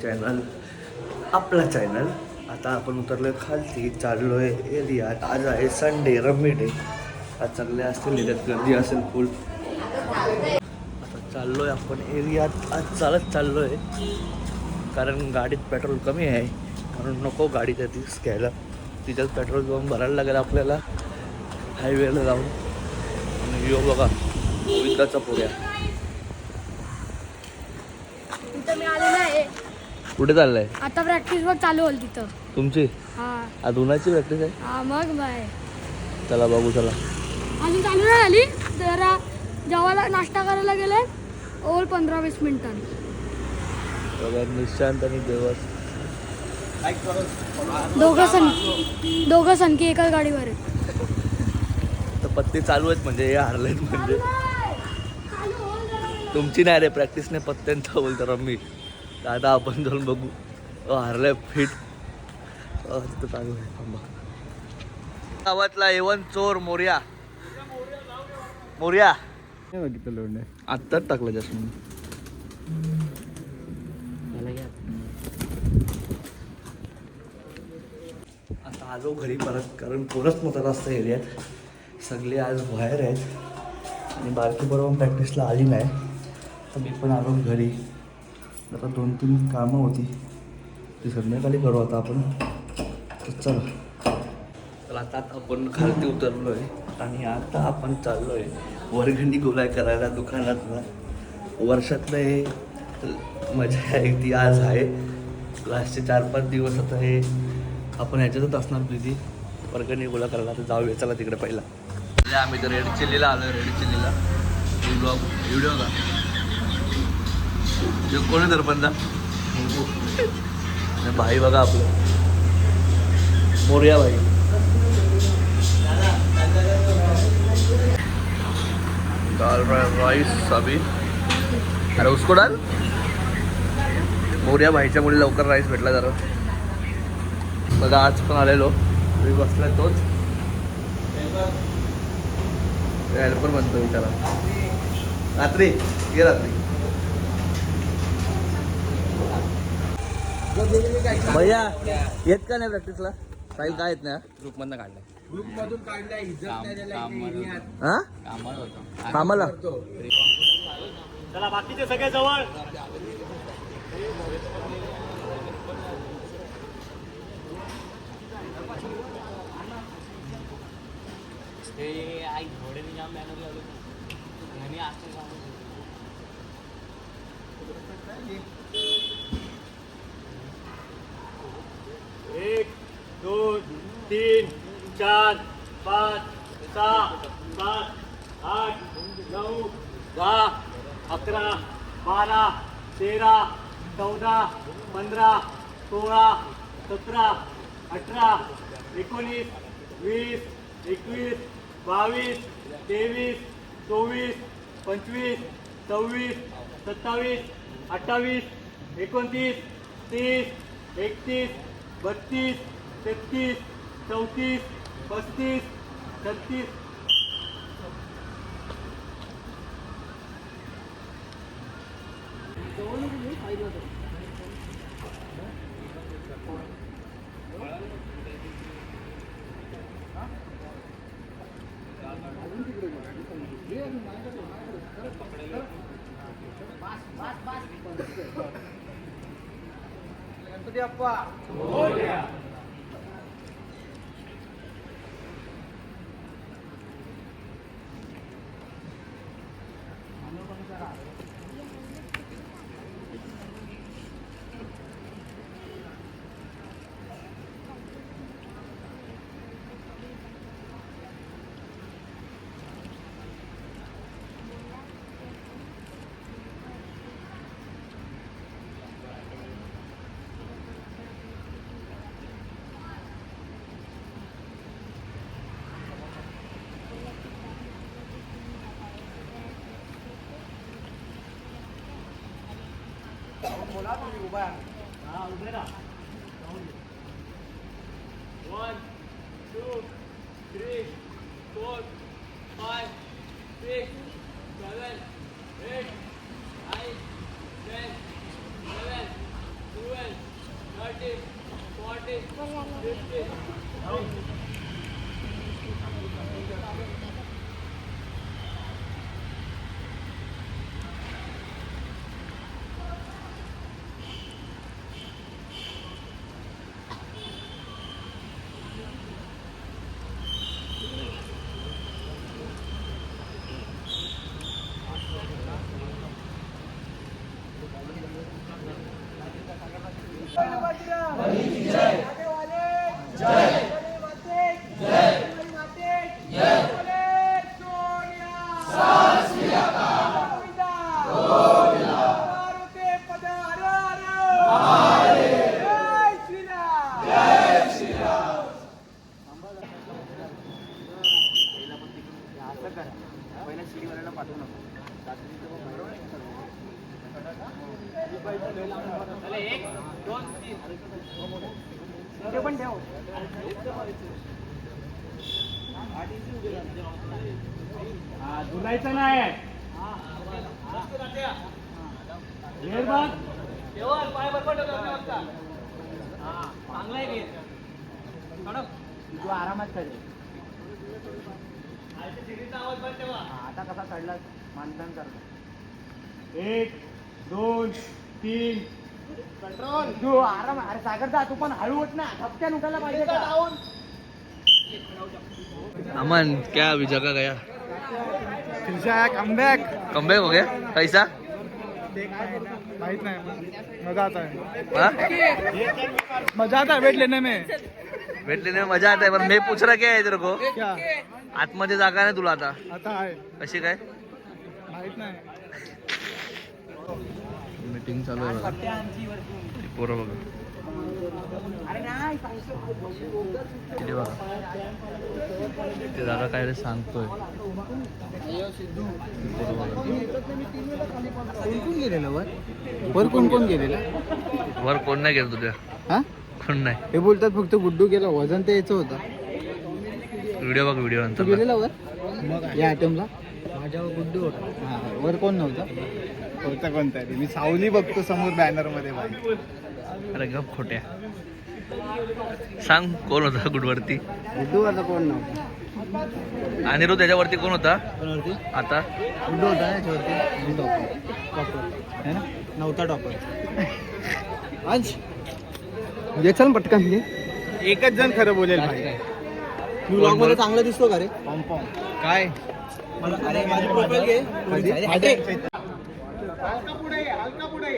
Channel, आपला channel. आता आपण उतरलोय खालती, चाललोय एरियात. आज आहे संडे, रम्मी डे. आज चांगले असतील, एरियात गर्दी असेल फुल. आता चाललोय आपण एरियात, आज चालत चाललोय कारण गाडीत पेट्रोल कमी आहे, म्हणून नको गाडी त्या रिस्क घ्यायला. तिच्यात पेट्रोल जाऊन भरायला लागेल आपल्याला हायवेला जाऊन. आणि यो बघा विकाचा पोऱ्या तिथं मी आलेलो आहे. कुठे चाललंय? आता प्रॅक्टिस वर चालू होईल तिथं तुमची? हा आज उन्हाची प्रॅक्टिस आहे? हा मग बाय. चला बघू. चला अजून चालू नाही झाली. जरा जेवायला नाश्ता करायला गेले ओव्हर 15-20 मिनिटांनी. बघा निशांत आणि देवस दोघं सनकी एकाच गाडीवर आहेत. तर पत्ते चालू आहेत म्हणजे हे हारलेत म्हणजे. तुमची नाही रे प्रॅक्टिस नाही, पत्त्यांचा बोलतो रम्मी. तर आता आपण जाऊन बघू. हारलाय फिट तिथं चालू आहे. थांबा. गावातला एवन चोर मोर्या मोर्या आत्ताच टाकलं जास्त म्हणून. आता आलो घरी परत, कारण पोरच नव्हता रस्ता एरियात. सगळे आज बाहेर आहेत आणि बारकी बरोबर प्रॅक्टिसला आली नाही. तर मी पण आलो घरी. आता 2-3 कामं होती ती संध्याकाळी करू आता आपण. तर चला. तर आता आपण खालती उतरलो आहे आणि आता आपण चाललो आहे वर्गणी गोळा करायला दुकानातनं. वर्षातलं हे मजा आहे ती आज आहे. लास्टचे 4-5 दिवस आता हे आपण ह्याच्यातच असणार तुझी वर्गणी गोळा करायला. आता जाऊया चला तिकडे पहिला. आम्ही तर रेड चिल्लीला आलो. रेड चिल्लीला ब्लॉग व्हिडिओ का जो कोणी तर बंदा भाई बघा आपलं मोर्या भाई. दाल राईस अभी. अरे उसको डाल. मोर्या भाईच्या मुळे लवकर राईस भेटला जरा. बघा आज पण आलेलो मी बसलाय तोच हेल्पर म्हणतो मी त्याला. रात्री ये रात्री भैया येत का नाही प्रॅक्टिसला? साहिल काय येत नाही? ग्रुपमधनं काढलाय. ग्रुपमधून काढलाय. इज्जत नाही त्याला एरियात. हा कामाला होतो. कामाला. चला बाकीचे सगळे जवळ. ते आई घोड्याने जाम मेहनत लावली आणि असं एक, दोन, तीन, चार, 5, 6, 7, 8, 9, 10, 11, 12, 13, 14, 15, 16, 17, 18, 19, 20, 21, 22, 23, 24, 25, 26, 27, 28, 29, 30, 31, 32, 33, 34, 35, 36. गणपती बाप्पा मोरया. बोला तुम्ही उभा हा उभे राहा. 1, 2, 3, 4, 5, 6, 7, 8, 9, 10, 11, 12, ते पण ठेव. धुलायचं नाही तू आरामात कर. आता कसा चढला माणसांसारखा. 1 2 3 कंट्रोल. तू आराम. अरे सागर जा तू पण हळू होत ना. धपक्यान उठायला पाहिजे का? अमन क्या अभी जगह गया कमबॅक. कमबैक हो गया कैसा माहित नाही. मजा आता है. हाँ? मजा आता है वेट लेने में. वेट लेने में मजा आता है पर मैं पूछ रहा क्या है तेरे को क्या आतमध्ये जागा नाही तुला आता आता आहे कशी काय माहित नाही. मीटिंग चालू आहे बघा. ती पोरं बघा किती बघा ते दादा काय रे सांगतोय कोण गेलेलं वर कोण गेलेलं. वर कोण नाही गेलं तुझ्या हा कोण नाही हे बोलतात फक्त गुड्डू गेला. वजन ते याचं होतं. व्हिडिओ बघ व्हिडिओ तू नंतर गेलेला वर या आयटमला. माझ्यावर गुड्डू होता. हा वर कोण नव्हता. होता कोणता रे. मी सावली बघतो समोर बॅनर मध्ये बाई. अरे गप खोट्या सांग कोण होता गुडवरती गुड्डू वरचा कोण नव्हता. अनिरुद्ध त्याच्यावरती कोण होता कोणावरती आता गुड्डू होता याच्यावरती. टॉपर है ना. नव्हता टॉपर. आज म्हणजे चल पटकन घे. एकच जण खरं बोलेल भाई. तू ब्लॉग मध्ये चांगला दिसतो का रे. पॉम काय अरे माझी प्रोफाईल घे. हलका पुढे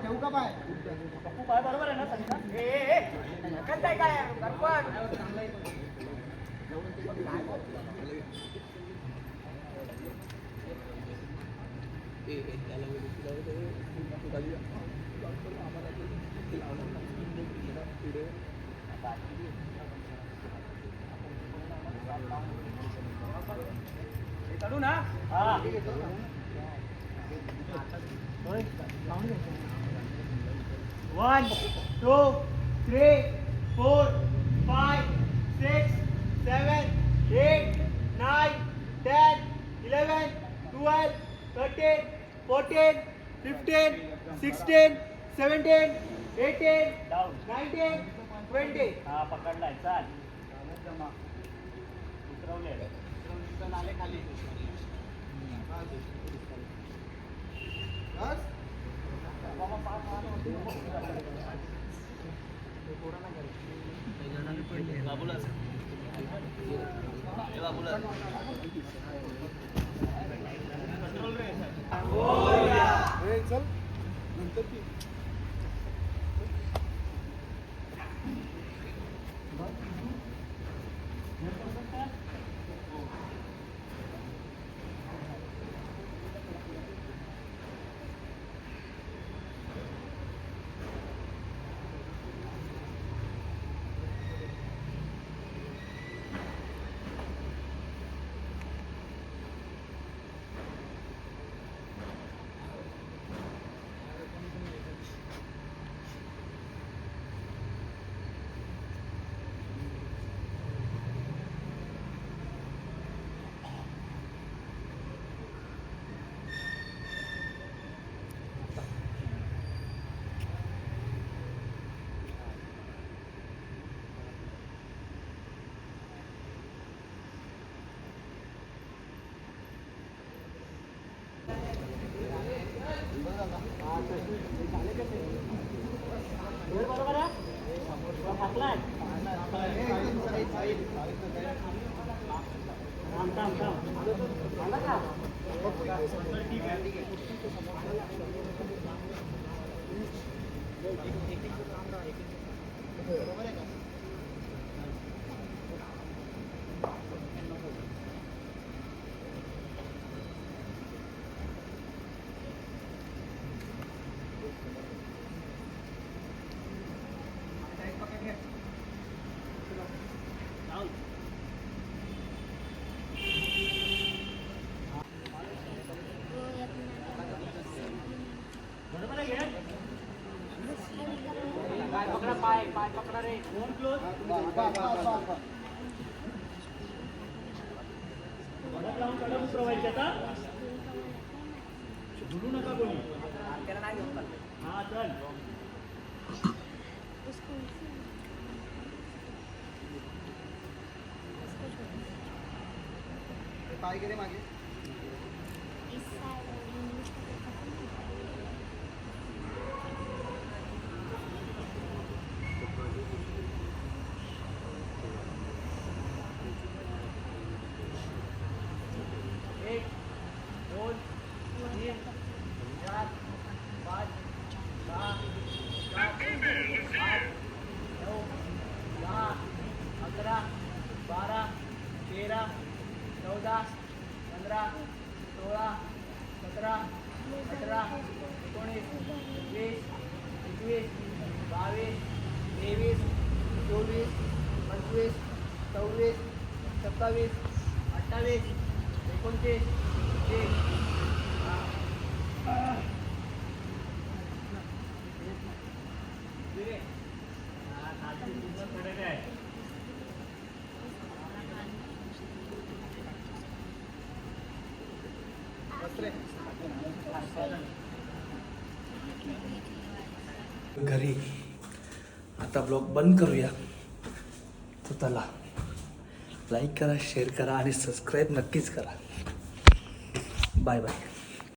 ठेवू का पाय. पाय बरोबर आहे ना संगीता. चढू ना. हा 1 2 3 4 5 6 7 8 9 10 11 12 13 14 15 16 17 18 19 20. हा पकडलाय. चाल उतरवले नाले खाली. चल नंतर पाय पकडा, पाय पकडा रे. पाय गेले मागे. एक, दोन, तीन, चार, पाच, सहा, सात, आठ, 9, 10, 11, 12, 13, 14, 15, 16, 17, 18, 19, 20, 21, 22, 23, 24, 25, 26, 27, 28, 29, 30. घरी आता ब्लॉग बंद करूया. तर चला, लाईक करा, शेअर करा आणि सबस्क्राईब नक्कीच करा. Bye bye.